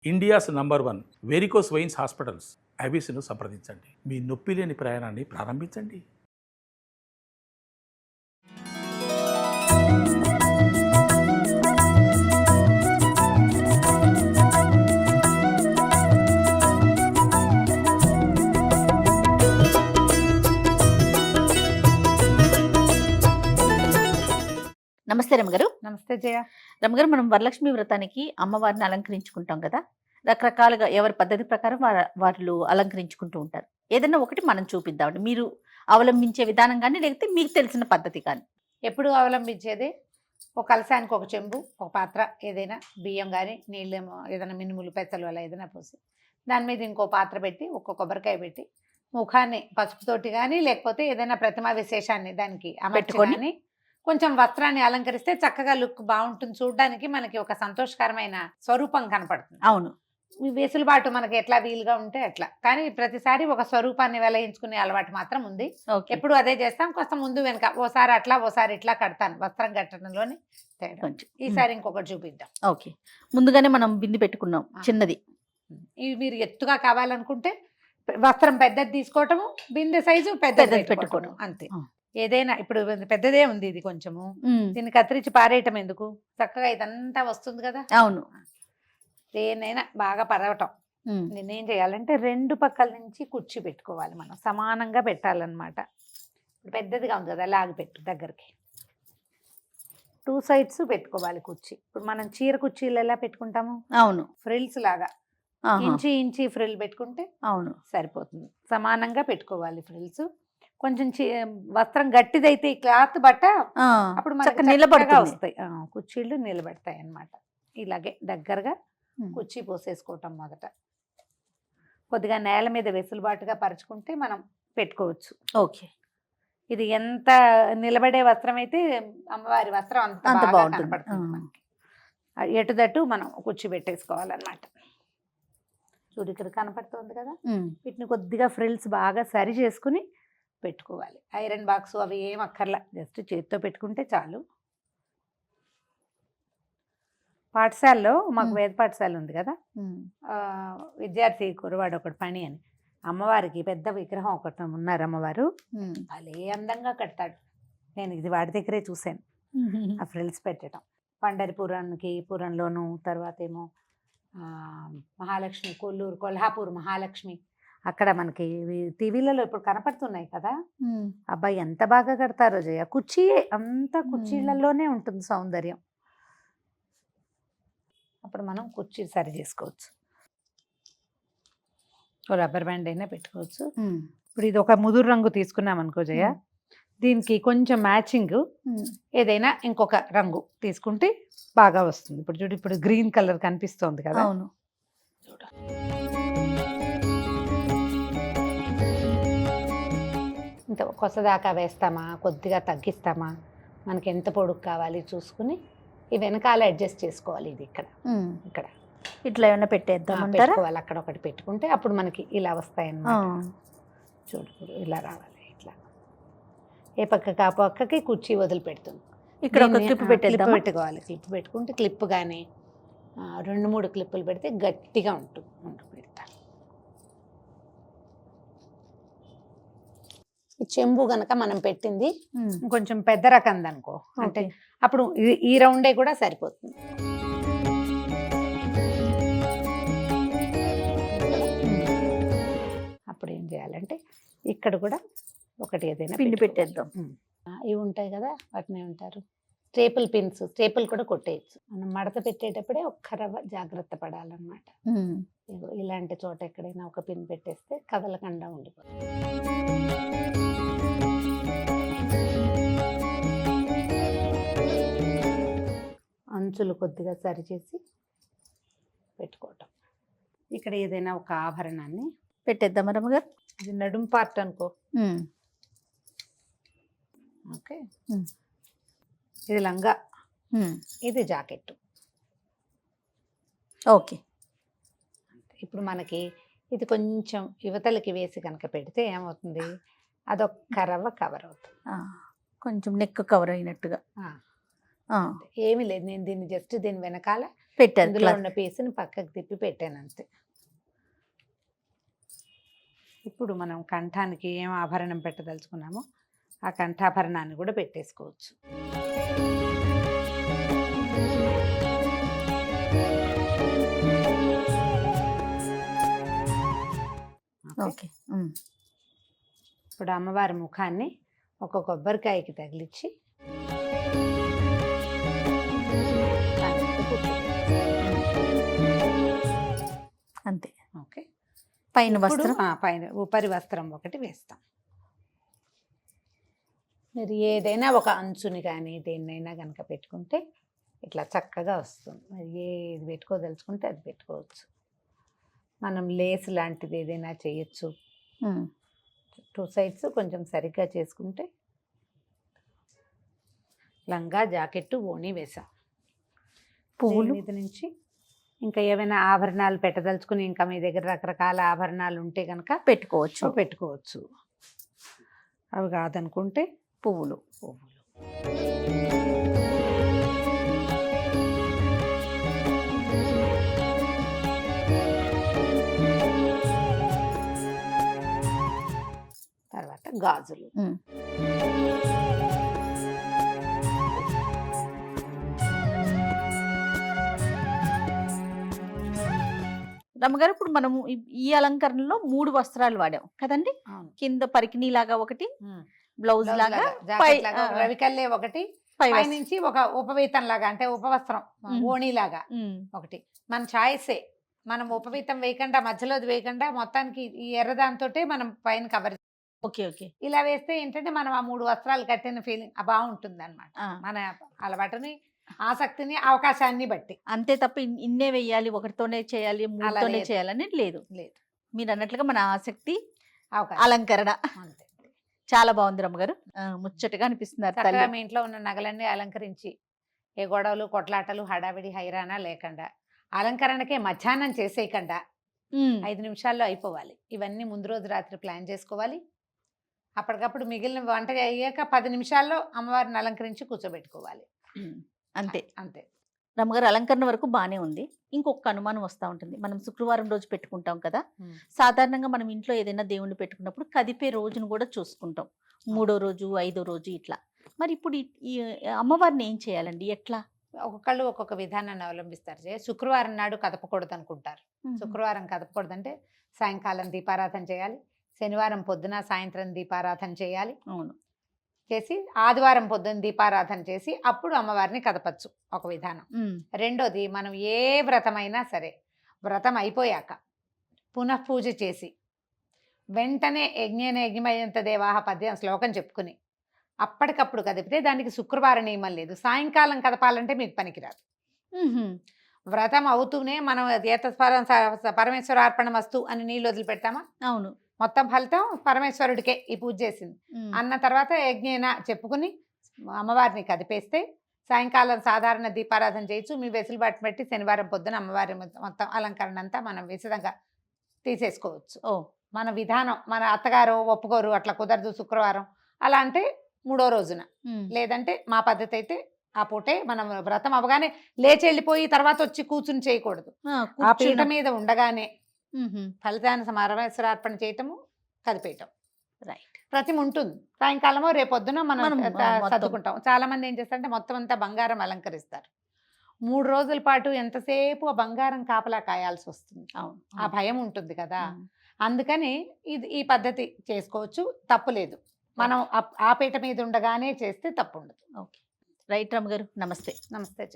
India's number 1 varicose veins hospitals ఐబీసీను సంప్రదించండి. మీ నొప్పి లేని ప్రయాణాన్ని ప్రారంభించండి. నమస్తే రమగారు. నమస్తే జయ. రమగారు, మనం వరలక్ష్మి వ్రతానికి అమ్మవారిని అలంకరించుకుంటాం కదా, రకరకాలుగా ఎవరి పద్ధతి ప్రకారం వాళ్ళు అలంకరించుకుంటూ ఉంటారు. ఏదైనా ఒకటి మనం చూపిద్దామండి, మీరు అవలంబించే విధానం కానీ లేకపోతే మీకు తెలిసిన పద్ధతి కానీ. ఎప్పుడు అవలంబించేది ఒక కలసానికి ఒక చెంబు, ఒక పాత్ర, ఏదైనా బియ్యం కానీ నీళ్ళేమో ఏదైనా మినుములు పెసలు అలా ఏదైనా పోసి దాని మీద ఇంకో పాత్ర పెట్టి ఒక్క కొబ్బరికాయ పెట్టి ముఖాన్ని పసుపుతోటి కానీ లేకపోతే ఏదైనా ప్రతిమా విశేషాన్ని దానికి అమర్చుకొని కొంచెం వస్త్రాన్ని అలంకరిస్తే చక్కగా లుక్ బాగుంటుంది. చూడడానికి మనకి ఒక సంతోషకరమైన స్వరూపం కనపడుతుంది. అవును, వెసులుబాటు మనకి ఎట్లా వీలుగా ఉంటే అట్లా, కానీ ప్రతిసారి ఒక స్వరూపాన్ని వెలయించుకునే అలవాటు మాత్రం ఉంది. ఎప్పుడు అదే చేస్తాం. కొంత ముందు వెనక ఓసారి అట్లా ఓసారి ఇట్లా కడతాను. వస్త్రం కట్టడంలోనే తేడా. ఈసారి ఇంకొకటి చూపిద్దాం. ఓకే, ముందుగానే మనం బింది పెట్టుకున్నాం చిన్నది. ఇవి మీరు ఎత్తుగా కావాలనుకుంటే వస్త్రం పెద్దది తీసుకోవటము, బిందె సైజు పెద్దది పెట్టుకోవడం అంతే. ఏదైనా ఇప్పుడు పెద్దదే ఉంది, ఇది కొంచెము దీన్ని కత్తిరించి పారేయటం ఎందుకు, చక్కగా ఇదంతా వస్తుంది కదా. అవును, దేనైనా బాగా పరవటం. నేనేం చేయాలంటే రెండు పక్కల నుంచి కుర్చీ పెట్టుకోవాలి, మనం సమానంగా పెట్టాలన్నమాట. ఇప్పుడు పెద్దదిగా ఉంది కదా, లాగి పెట్టు దగ్గరికి. 2 sides పెట్టుకోవాలి కుర్చీ. ఇప్పుడు మనం చీర కుర్చీలు ఎలా పెట్టుకుంటాము, అవును, ఫ్రిల్స్ లాగా ఇంచి ఫ్రిల్ పెట్టుకుంటే అవును సరిపోతుంది. సమానంగా పెట్టుకోవాలి ఫ్రిల్స్. కొంచెం వస్త్రం గట్టిదైతే ఈ క్లాత్ బట్ట అప్పుడు మనకి నిలబడగా వస్తాయి, కుర్చీళ్ళు నిలబడతాయి అన్నమాట. ఇలాగే దగ్గరగా కుర్చీ పోసేసుకోవటం. మొదట కొద్దిగా నేల మీద వెసులుబాటుగా పరుచుకుంటే మనం పెట్టుకోవచ్చు. ఓకే, ఇది ఎంత నిలబడే వస్త్రం అయితే అమ్మవారి వస్త్రం అంత బాగుంటుంది మనకి. ఎటుదట్టు మనం కుర్చీ పెట్టేసుకోవాలన్నమాట. చూడు ఇక్కడ కనపడుతుంది కదా, వీటిని కొద్దిగా ఫ్రిల్స్ బాగా సరి చేసుకుని పెట్టుకోవాలి. ఐరన్ బాక్స్ అవి ఏం అక్కర్లా, జస్ట్ చేతితో పెట్టుకుంటే చాలు. పాఠశాలలో మాకు వేద పాఠశాల ఉంది కదా, విద్యార్థి కురవాడు ఒకటి పని అని అమ్మవారికి పెద్ద విగ్రహం ఒకటి ఉన్నారు. అమ్మవారు భలే అందంగా కట్టాడు. నేను ఇది వాడి దగ్గరే చూశాను, ఆ ఫ్రిల్స్ పెట్టడం. పండరిపురానికి పురంలోను, తర్వాత ఏమో మహాలక్ష్మి కొల్లూరు కొల్హాపూర్ మహాలక్ష్మి అక్కడ మనకి టీవీలలో ఇప్పుడు కనపడుతున్నాయి కదా. అబ్బాయి ఎంత బాగా కడతారో జయ. కుర్చీ అంతా కుర్చీలలోనే ఉంటుంది సౌందర్యం. అప్పుడు మనం కుర్చీ సరి చేసుకోవచ్చు. రబ్బర్ బ్యాండ్ అయినా పెట్టుకోవచ్చు. ఇప్పుడు ఇది ఒక ముదురు రంగు తీసుకున్నాం అనుకో జయ, దీనికి కొంచెం మ్యాచింగ్ ఏదైనా ఇంకొక రంగు తీసుకుంటే బాగా వస్తుంది. ఇప్పుడు చూడు, ఇప్పుడు గ్రీన్ కలర్ కనిపిస్తోంది కదా. అవును, చూడ ఇంత కొసదాకా వేస్తామా, కొద్దిగా తగ్గిస్తామా, మనకి ఎంత పొడుగు కావాలి చూసుకుని ఈ వెనకాల అడ్జస్ట్ చేసుకోవాలి. ఇది ఇక్కడ ఇక్కడ ఇట్లా ఏమైనా పెట్టేద్దాం పెట్టుకోవాలి. అక్కడ ఒకటి పెట్టుకుంటే అప్పుడు మనకి ఇలా వస్తాయన్నమాట. చూడు ఇలా రావాలి. ఇట్లా ఏ పక్కకి ఆ పక్కకి కుర్చీ వదిలిపెడుతుంది. ఇక్కడ ఒక క్లిప్ పెట్టుకోవాలి. క్లిప్ పెట్టుకుంటే క్లిప్ కానీ 2-3 క్లిప్పులు పెడితే గట్టిగా ఉంటుంది. పెడతా ఈ చెంబు గనక మనం పెట్టింది కొంచెం పెద్ద రకంది అనుకో, అంటే అప్పుడు ఈ రౌండే కూడా సరిపోతుంది. అప్పుడు ఏం చేయాలంటే ఇక్కడ కూడా ఒకటి ఏదైనా పిండి పెట్టేద్దాం. ఇవి ఉంటాయి కదా, వాటిని ఏమంటారు, స్టేపుల్ పిన్స్. స్టేపుల్ కూడా కొట్టేయచ్చు. మనం మడత పెట్టేటప్పుడే ఒక్క రవ్వ జాగ్రత్త పడాలన్నమాట. ఇలాంటి చోట ఎక్కడైనా ఒక పిన్ పెట్టేస్తే కదలకుండా ఉండిపోతుంది. అంచులు కొద్దిగా సరిచేసి పెట్టుకోవటం. ఇక్కడ ఏదైనా ఒక ఆభరణాన్ని పెట్టేద్దాం రమ్మగారు. ఇది నడుం పార్ట్ అనుకో. ఓకే, ఇది లంగా, ఇది జాకెట్. ఓకే, ఇప్పుడు మనకి ఇది కొంచెం యువతలకి వేసి కనుక పెడితే ఏమవుతుంది, అదొక్క రవ్వ కవర్ అవుతుంది. కొంచెం నెక్ కవర్ అయినట్టుగా. ఆ, ఏమీ లేదు, నేను దీన్ని జస్ట్ దీని వెనకాల పెట్టారు ఇందులో క్లాత్. ఉన్న పీస్ని పక్కకు తిప్పి పెట్టాను అంతే. ఇప్పుడు మనం కంఠానికి ఏం ఆభరణం పెట్టదలుచుకున్నామో ఆ కంఠాభరణాన్ని కూడా పెట్టేసుకోవచ్చు. ఓకే. ఓకే. ఉమ్. ఇప్పుడు అమ్మవారి ముఖాన్ని ఒక కొబ్బరికాయకి తగిలించి దాని మీద కూర్చోబెట్టాలి. అంతే. ఓకే. పైన ఇప్పుడు వస్త్రం. పైన ఉపరి వస్త్రం ఒకటి వేస్తాం. మీరు ఏదైనా ఒక అంచుని కానీ దేన్నైనా కనుక పెట్టుకుంటే ఇట్లా చక్కగా వస్తుంది. మరి ఏది పెట్టుకోదలుచుకుంటే అది పెట్టుకోవచ్చు. మనం లేస్ లాంటిది ఏదైనా చేయొచ్చు. ఉమ్. 2 సైడ్స్ కొంచెం సరిగ్గా చేసుకుంటే లంగా జాకెట్టు ఓణి వేసాం. పువ్వులు. మీద నుంచి ఇంకా ఏమైనా ఆభరణాలు పెట్టదలుచుకుని ఇంకా మీ దగ్గర రకరకాల ఆభరణాలు ఉంటే కనుక పెట్టుకోవచ్చు. పెట్టుకోవచ్చు. అవి కాదనుకుంటే పువ్వులు. పువ్వులు. తర్వాత గాజులు. ఉమ్. రమ్మగారు, ఇప్పుడు మనము ఈ అలంకరణలో 3 వస్త్రాలు వాడాం కదండి. అవును. కింద పరికిణి లాగా ఒకటి, బ్లౌజ్ లాగా, పై జాకెట్ లాగా రవికల్లే ఒకటి, పై పై నుంచి ఒక ఉపవీతం లాగా అంటే ఉపవస్త్రం ఓణి లాగా ఉమ్. ఒకటి. మన ఛాయిసే, మనం ఉపవీతం వేయకుండా మధ్యలోది వేయకుండా మొత్తానికి ఈ ఎర్రదాంతోటే మనం పైన కవర్. ఓకే. ఓకే. ఇలా వేస్తే ఏంటంటే మనం ఆ 3 వస్త్రాలు కట్టిన ఫీలింగ్ బాగుంటుంది అనమాట. ఆ. మన అలవాటుని, ఆసక్తిని, అవకాశాన్ని బట్టి. అంతే తప్ప ఇన్నే వెయ్యాలి, ఒకటితోనే చేయాలి, మూడుతోనే లేదు. చేయాలని లేదు. లేదు, మీరు అన్నట్లుగా మన ఆసక్తి, అవకాశం అలంకరణ అంతే. చాలా బాగుంది రమ్మగారు. ముచ్చటగా అనిపిస్తున్నారు చక్కగా తల్లి. మీ ఇంట్లో ఉన్న నగలన్నీ అలంకరించి ఏ గొడవలు, కొట్లాటలు, హడావిడి, హైరాణ లేకుండా అలంకరణకే మధ్యాహ్నం చేసేయకుండా ఉమ్. 5 నిమిషాల్లో అయిపోవాలి. ఇవన్నీ ముందు రోజు రాత్రి ప్లాన్ చేసుకోవాలి. అప్పటికప్పుడు మిగిలిన వంట అయ్యాక 10 నిమిషాల్లో అమ్మవారిని అలంకరించి కూర్చోబెట్టుకోవాలి. అంతే. అంతే. రమ్మగారు అలంకరణ వరకు బాగానే ఉంది. ఇంకొక అనుమానం వస్తూ ఉంటుంది. మనం శుక్రవారం రోజు పెట్టుకుంటాం కదా. ఉమ్. సాధారణంగా మనం ఇంట్లో ఏదైనా దేవుణ్ణి పెట్టుకున్నప్పుడు కదిపే రోజును కూడా చూసుకుంటాం. 3వ రోజు, 5వ రోజు ఇట్లా. మరి ఇప్పుడు ఈ అమ్మవారిని ఏం చేయాలండి, ఎట్లా? ఒక్కొక్కళ్ళు ఒక్కొక్క విధానాన్ని అవలంబిస్తారు. శుక్రవారం నాడు కదపకూడదు అనుకుంటారు. శుక్రవారం కదపకూడదంటే సాయంకాలం దీపారాధన చేయాలి, శనివారం పొద్దున సాయంత్రం దీపారాధన చేయాలి. అవును. చేసి ఆదివారం పొద్దున్న దీపారాధన చేసి అప్పుడు అమ్మవారిని కదపచ్చు, ఒక విధానం. రెండోది, మనం ఏ వ్రతమైనా సరే వ్రతం అయిపోయాక పునఃపూజ చేసి వెంటనే యజ్ఞేన యజ్ఞమయంత దేవాహ పద్యం శ్లోకం చెప్పుకుని అప్పటికప్పుడు కదిపితే దానికి శుక్రవార నియమం లేదు. సాయంకాలం కదపాలంటే మీకు పనికిరాదు. వ్రతం అవుతూనే మనం పరమేశ్వరార్పణ వస్తు అని నీళ్ళు వదిలిపెడతామా? అవును. మొత్తం ఫలితం పరమేశ్వరుడికే ఈ పూజ చేసింది అన్న తర్వాత యజ్ఞేన చెప్పుకుని అమ్మవారిని కదిపేస్తే సాయంకాలం సాధారణ దీపారాధన చేయొచ్చు. మీ వెసులుబాటు బట్టి శనివారం పొద్దున అమ్మవారి మొత్తం అలంకరణ అంతా మనం విశదంగా తీసేసుకోవచ్చు. మన విధానం, మన అత్తగారు ఒప్పుకోరు, అట్లా కుదరదు శుక్రవారం అలా అంటే 3వ రోజున, లేదంటే మా పద్ధతి అయితే ఆ పూటే మనం వ్రతం అవగానే లేచి వెళ్ళిపోయి తర్వాత వచ్చి కూర్చుని చేయకూడదు. ఆ పీట మీద ఉండగానే ఫలితాన్ని పరమేశ్వరార్పణ చేయటము, కదిపేయటం. రైట్. ప్రతిమ ఉంటుంది. సాయంకాలమో రేపొద్దున మనం సర్దుకుంటాం. చాలా మంది ఏం చేస్తారంటే మొత్తం అంతా బంగారం అలంకరిస్తారు. 3 రోజుల పాటు ఎంతసేపు ఆ బంగారం కాపలా కాయాల్సి వస్తుంది. ఆ భయం ఉంటుంది కదా. అందుకని ఈ పద్ధతి చేసుకోవచ్చు, తప్పులేదు. మనం ఆ పీట మీద ఉండగానే చేస్తే తప్పు ఉండదు. ఓకే. రైట్ రమ్మగారు, నమస్తే. నమస్తే.